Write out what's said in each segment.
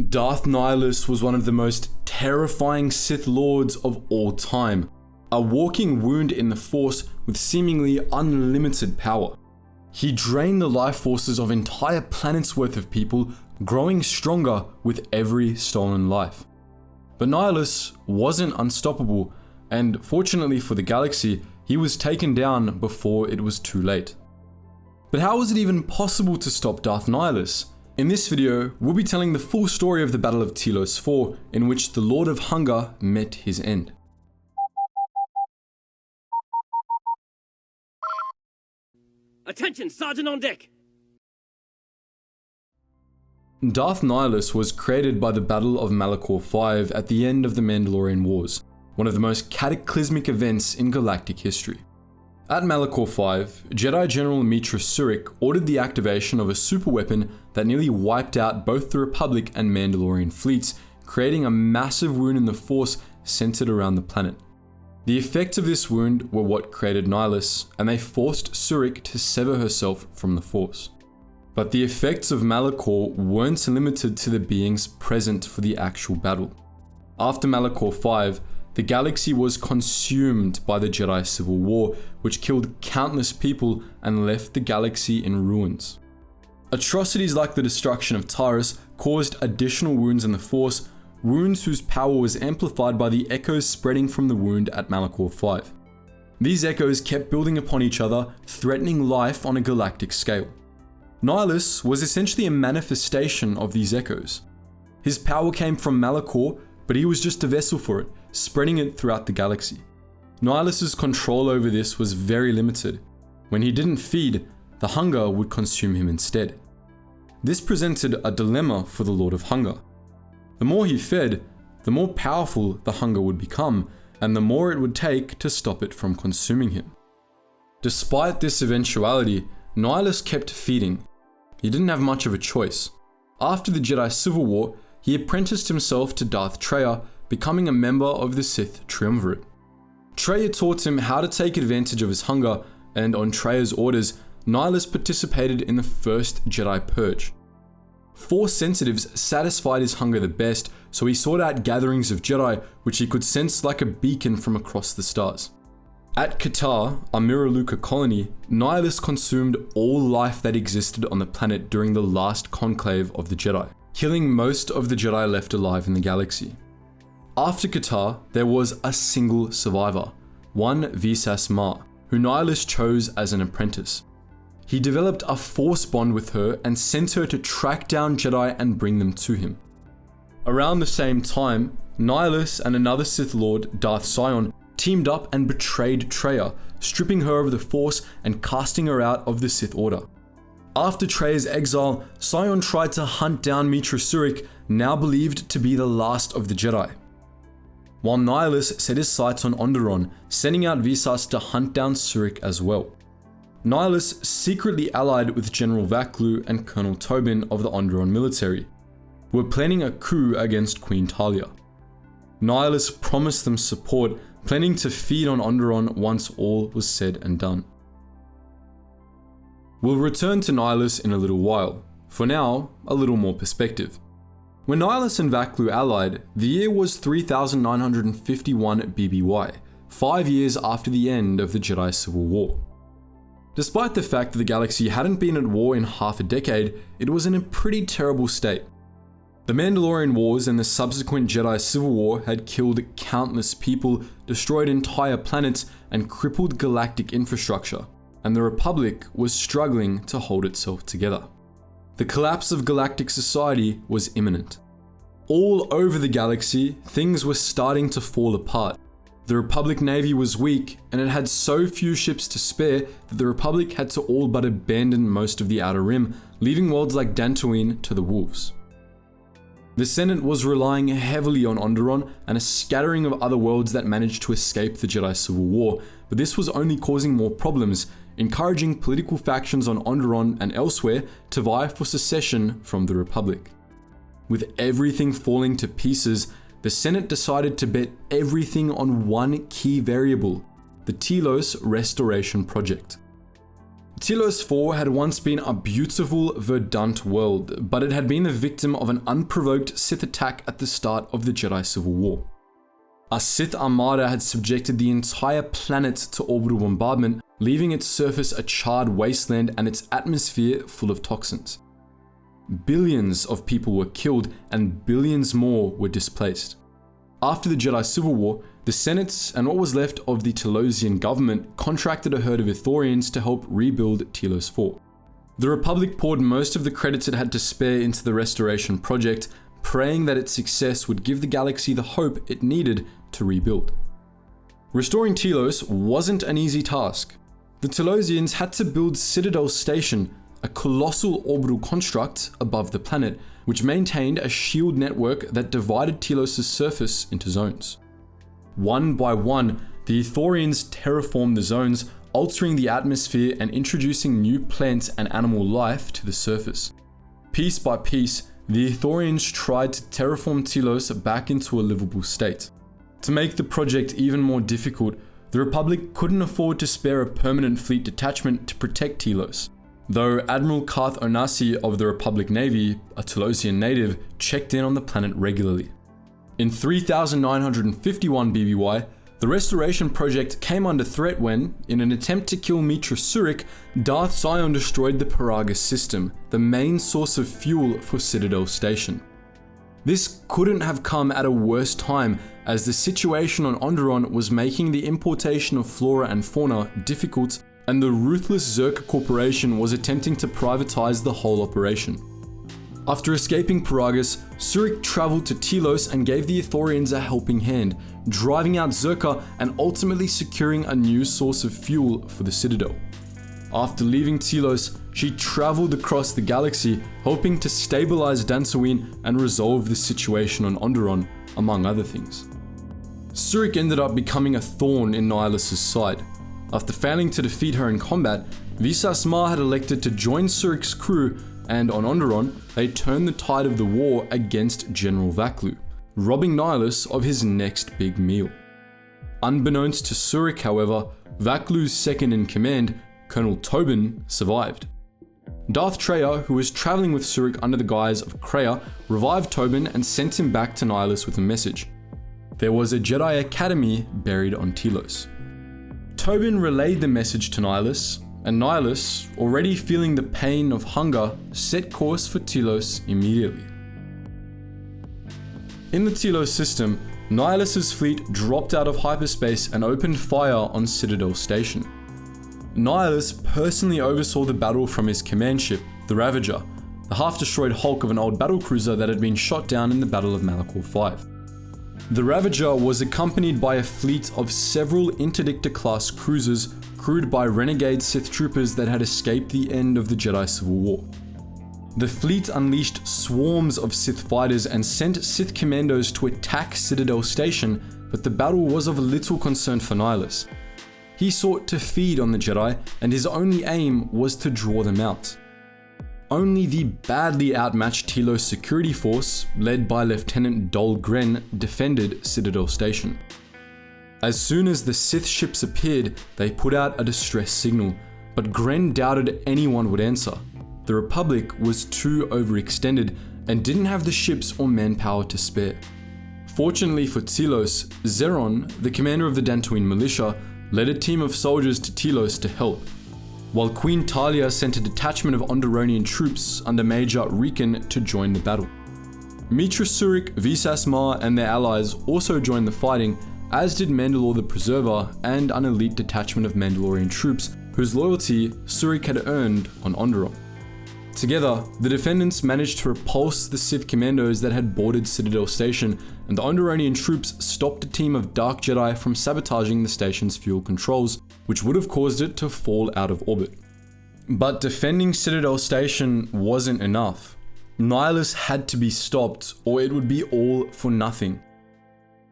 Darth Nihilus was one of the most terrifying Sith Lords of all time, a walking wound in the Force with seemingly unlimited power. He drained the life forces of entire planets worth of people, growing stronger with every stolen life. But Nihilus wasn't unstoppable, and fortunately for the galaxy, he was taken down before it was too late. But how was it even possible to stop Darth Nihilus? In this video, we'll be telling the full story of the Battle of Telos 4, in which the Lord of Hunger met his end. Attention, Sergeant on deck! Darth Nihilus was created by the Battle of Malachor 5 at the end of the Mandalorian Wars, one of the most cataclysmic events in galactic history. At Malachor 5, Jedi General Meetra Surik ordered the activation of a superweapon that nearly wiped out both the Republic and Mandalorian fleets, creating a massive wound in the Force centered around the planet. The effects of this wound were what created Nihilus, and they forced Surik to sever herself from the Force. But the effects of Malachor weren't limited to the beings present for the actual battle. After Malachor 5, the galaxy was consumed by the Jedi Civil War, which killed countless people and left the galaxy in ruins. Atrocities like the destruction of Taris caused additional wounds in the Force, wounds whose power was amplified by the echoes spreading from the wound at Malachor 5. These echoes kept building upon each other, threatening life on a galactic scale. Nihilus was essentially a manifestation of these echoes. His power came from Malachor, but he was just a vessel for it, spreading it throughout the galaxy. Nihilus's control over this was very limited. When he didn't feed, the hunger would consume him instead. This presented a dilemma for the Lord of Hunger. The more he fed, the more powerful the hunger would become, and the more it would take to stop it from consuming him. Despite this eventuality, Nihilus kept feeding. He didn't have much of a choice. After the Jedi Civil War, he apprenticed himself to Darth Traya, becoming a member of the Sith Triumvirate. Traya taught him how to take advantage of his hunger, and on Traya's orders, Nihilus participated in the first Jedi Purge. Force sensitives satisfied his hunger the best, so he sought out gatherings of Jedi which he could sense like a beacon from across the stars. At Qatar, a Miraluka colony, Nihilus consumed all life that existed on the planet during the last conclave of the Jedi, killing most of the Jedi left alive in the galaxy. After Qatar, there was a single survivor, one Visas Ma, who Nihilus chose as an apprentice. He developed a force bond with her and sent her to track down Jedi and bring them to him. Around the same time, Nihilus and another Sith Lord, Darth Sion, teamed up and betrayed Traya, stripping her of the Force and casting her out of the Sith Order. After Traya's exile, Sion tried to hunt down Meetra Surik, now believed to be the last of the Jedi. While Nihilus set his sights on Onderon, sending out Visas to hunt down Surik as well. Nihilus secretly allied with General Vaklu and Colonel Tobin of the Onderon military, who were planning a coup against Queen Talia. Nihilus promised them support, planning to feed on Onderon once all was said and done. We'll return to Nihilus in a little while. For now, a little more perspective. When Nihilus and Vaklu allied, the year was 3951 BBY, 5 years after the end of the Jedi Civil War. Despite the fact that the galaxy hadn't been at war in half a decade, it was in a pretty terrible state. The Mandalorian Wars and the subsequent Jedi Civil War had killed countless people, destroyed entire planets, and crippled galactic infrastructure, and the Republic was struggling to hold itself together. The collapse of galactic society was imminent. All over the galaxy, things were starting to fall apart. The Republic Navy was weak, and it had so few ships to spare that the Republic had to all but abandon most of the Outer Rim, leaving worlds like Dantooine to the wolves. The Senate was relying heavily on Onderon and a scattering of other worlds that managed to escape the Jedi Civil War, but this was only causing more problems, encouraging political factions on Onderon and elsewhere to vie for secession from the Republic. With everything falling to pieces, the Senate decided to bet everything on one key variable, the Telos Restoration Project. Telos 4 had once been a beautiful, verdant world, but it had been the victim of an unprovoked Sith attack at the start of the Jedi Civil War. A Sith armada had subjected the entire planet to orbital bombardment, leaving its surface a charred wasteland and its atmosphere full of toxins. Billions of people were killed and billions more were displaced. After the Jedi Civil War, the Senate and what was left of the Telosian government contracted a herd of Ithorians to help rebuild Telos 4. The Republic poured most of the credits it had to spare into the restoration project, praying that its success would give the galaxy the hope it needed to rebuild. Restoring Telos wasn't an easy task. The Telosians had to build Citadel Station, a colossal orbital construct above the planet, which maintained a shield network that divided Telos' surface into zones. One by one, the Ithorians terraformed the zones, altering the atmosphere and introducing new plant and animal life to the surface. Piece by piece, the Ithorians tried to terraform Telos back into a livable state. To make the project even more difficult, the Republic couldn't afford to spare a permanent fleet detachment to protect Telos, though Admiral Karth Onasi of the Republic Navy, a Telosian native, checked in on the planet regularly. In 3951 BBY, the restoration project came under threat when, in an attempt to kill Mitra Surik, Darth Sion destroyed the Paragus system, the main source of fuel for Citadel Station. This couldn't have come at a worse time, as the situation on Onderon was making the importation of flora and fauna difficult, and the ruthless Zerka Corporation was attempting to privatize the whole operation. After escaping Paragus, Surik traveled to Telos and gave the Ithorians a helping hand, driving out Zerka and ultimately securing a new source of fuel for the Citadel. After leaving Telos, she traveled across the galaxy, hoping to stabilize Dantooine and resolve the situation on Onderon, among other things. Surik ended up becoming a thorn in Nihilus' side. After failing to defeat her in combat, Visas Ma had elected to join Surik's crew, and on Onderon, they turned the tide of the war against General Vaklu, robbing Nihilus of his next big meal. Unbeknownst to Surik, however, Vaklu's second in command, Colonel Tobin, survived. Darth Treya, who was traveling with Surik under the guise of Kreia, revived Tobin and sent him back to Nihilus with a message. There was a Jedi Academy buried on Telos. Tobin relayed the message to Nihilus, and Nihilus, already feeling the pain of hunger, set course for Telos immediately. In the Telos system, Nihilus' fleet dropped out of hyperspace and opened fire on Citadel Station. Nihilus personally oversaw the battle from his command ship, the Ravager, the half-destroyed hulk of an old battlecruiser that had been shot down in the Battle of Malachor V. The Ravager was accompanied by a fleet of several Interdictor-class cruisers crewed by renegade Sith troopers that had escaped the end of the Jedi Civil War. The fleet unleashed swarms of Sith fighters and sent Sith commandos to attack Citadel Station, but the battle was of little concern for Nihilus. He sought to feed on the Jedi, and his only aim was to draw them out. Only the badly outmatched Telos security force, led by Lieutenant Dol Gren, defended Citadel Station. As soon as the Sith ships appeared, they put out a distress signal, but Gren doubted anyone would answer. The Republic was too overextended and didn't have the ships or manpower to spare. Fortunately for Telos, Zeron, the commander of the Dantooine militia, led a team of soldiers to Telos to help, while Queen Talia sent a detachment of Onderonian troops under Major Riken to join the battle. Mitra Surik, Visas Ma, and their allies also joined the fighting, as did Mandalore the Preserver and an elite detachment of Mandalorian troops whose loyalty Surik had earned on Onderon. Together, the defendants managed to repulse the Sith commandos that had boarded Citadel Station, and the Onderonian troops stopped a team of Dark Jedi from sabotaging the station's fuel controls, which would have caused it to fall out of orbit. But defending Citadel Station wasn't enough. Nihilus had to be stopped, or it would be all for nothing.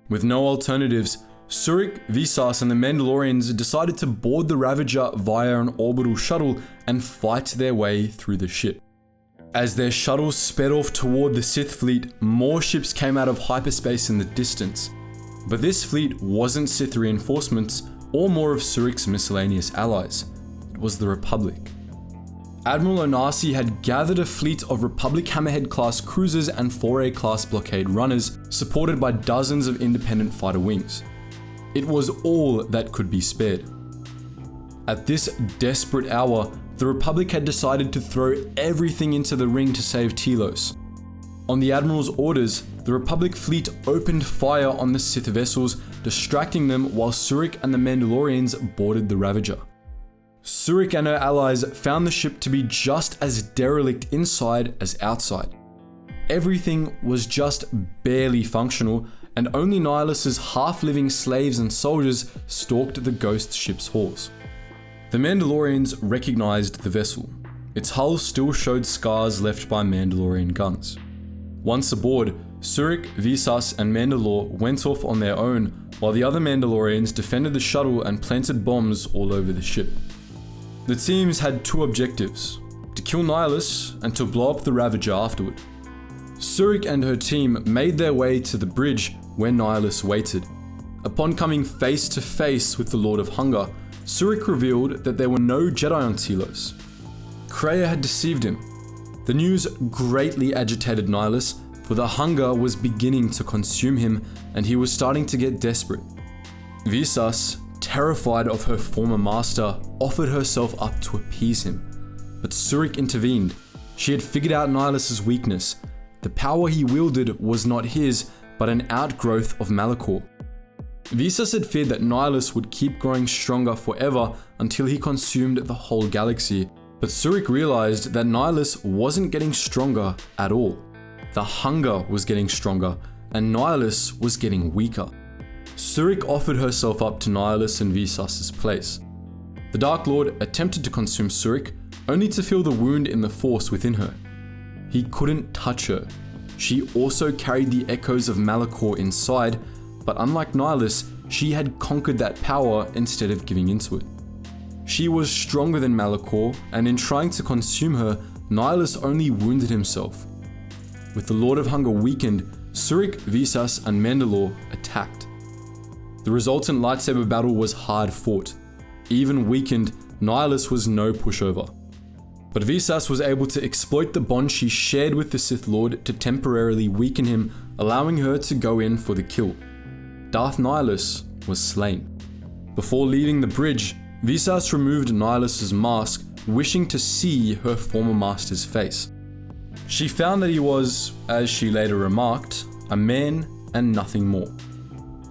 With no alternatives, Surik, Visas, and the Mandalorians decided to board the Ravager via an orbital shuttle and fight their way through the ship. As their shuttle sped off toward the Sith fleet, more ships came out of hyperspace in the distance. But this fleet wasn't Sith reinforcements or more of Surik's miscellaneous allies. It was the Republic. Admiral Onasi had gathered a fleet of Republic Hammerhead-class cruisers and Foray-class blockade runners, supported by dozens of independent fighter wings. It was all that could be spared. At this desperate hour, the Republic had decided to throw everything into the ring to save Telos. On the Admiral's orders, the Republic fleet opened fire on the Sith vessels, distracting them while Surik and the Mandalorians boarded the Ravager. Surik and her allies found the ship to be just as derelict inside as outside. Everything was just barely functional, and only Nihilus's half-living slaves and soldiers stalked the ghost ship's halls. The Mandalorians recognized the vessel. Its hull still showed scars left by Mandalorian guns. Once aboard, Surik, Visas, and Mandalore went off on their own, while the other Mandalorians defended the shuttle and planted bombs all over the ship. The teams had two objectives: to kill Nihilus and to blow up the Ravager afterward. Surik and her team made their way to the bridge where Nihilus waited. Upon coming face to face with the Lord of Hunger, Surik revealed that there were no Jedi on Telos. Kreia had deceived him. The news greatly agitated Nihilus, for the hunger was beginning to consume him and he was starting to get desperate. Visas, terrified of her former master, offered herself up to appease him. But Surik intervened. She had figured out Nihilus's weakness. The power he wielded was not his, but an outgrowth of Malachor. Visas had feared that Nihilus would keep growing stronger forever until he consumed the whole galaxy, but Surik realized that Nihilus wasn't getting stronger at all. The hunger was getting stronger, and Nihilus was getting weaker. Surik offered herself up to Nihilus in Visas' place. The Dark Lord attempted to consume Surik, only to feel the wound in the Force within her. He couldn't touch her. She also carried the echoes of Malachor inside, but unlike Nihilus, she had conquered that power instead of giving into it. She was stronger than Malachor, and in trying to consume her, Nihilus only wounded himself. With the Lord of Hunger weakened, Surik, Visas, and Mandalore attacked. The resultant lightsaber battle was hard fought. Even weakened, Nihilus was no pushover. But Visas was able to exploit the bond she shared with the Sith Lord to temporarily weaken him, allowing her to go in for the kill. Darth Nihilus was slain. Before leaving the bridge, Visas removed Nihilus's mask, wishing to see her former master's face. She found that he was, as she later remarked, a man and nothing more.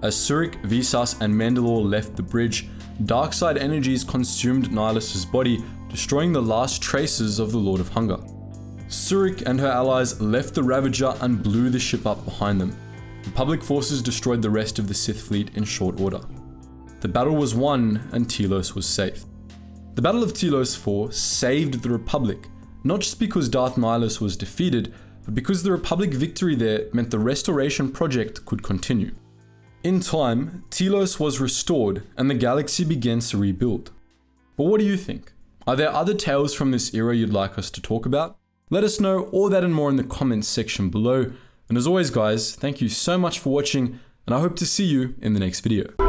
As Surik, Visas, and Mandalore left the bridge, dark-side energies consumed Nihilus's body, destroying the last traces of the Lord of Hunger. Surik and her allies left the Ravager and blew the ship up behind them. Republic forces destroyed the rest of the Sith fleet in short order. The battle was won and Telos was safe. The Battle of Telos 4 saved the Republic, not just because Darth Nihilus was defeated, but because the Republic victory there meant the restoration project could continue. In time, Telos was restored and the galaxy began to rebuild. But what do you think? Are there other tales from this era you'd like us to talk about? Let us know all that and more in the comments section below. And as always guys, thank you so much for watching and I hope to see you in the next video.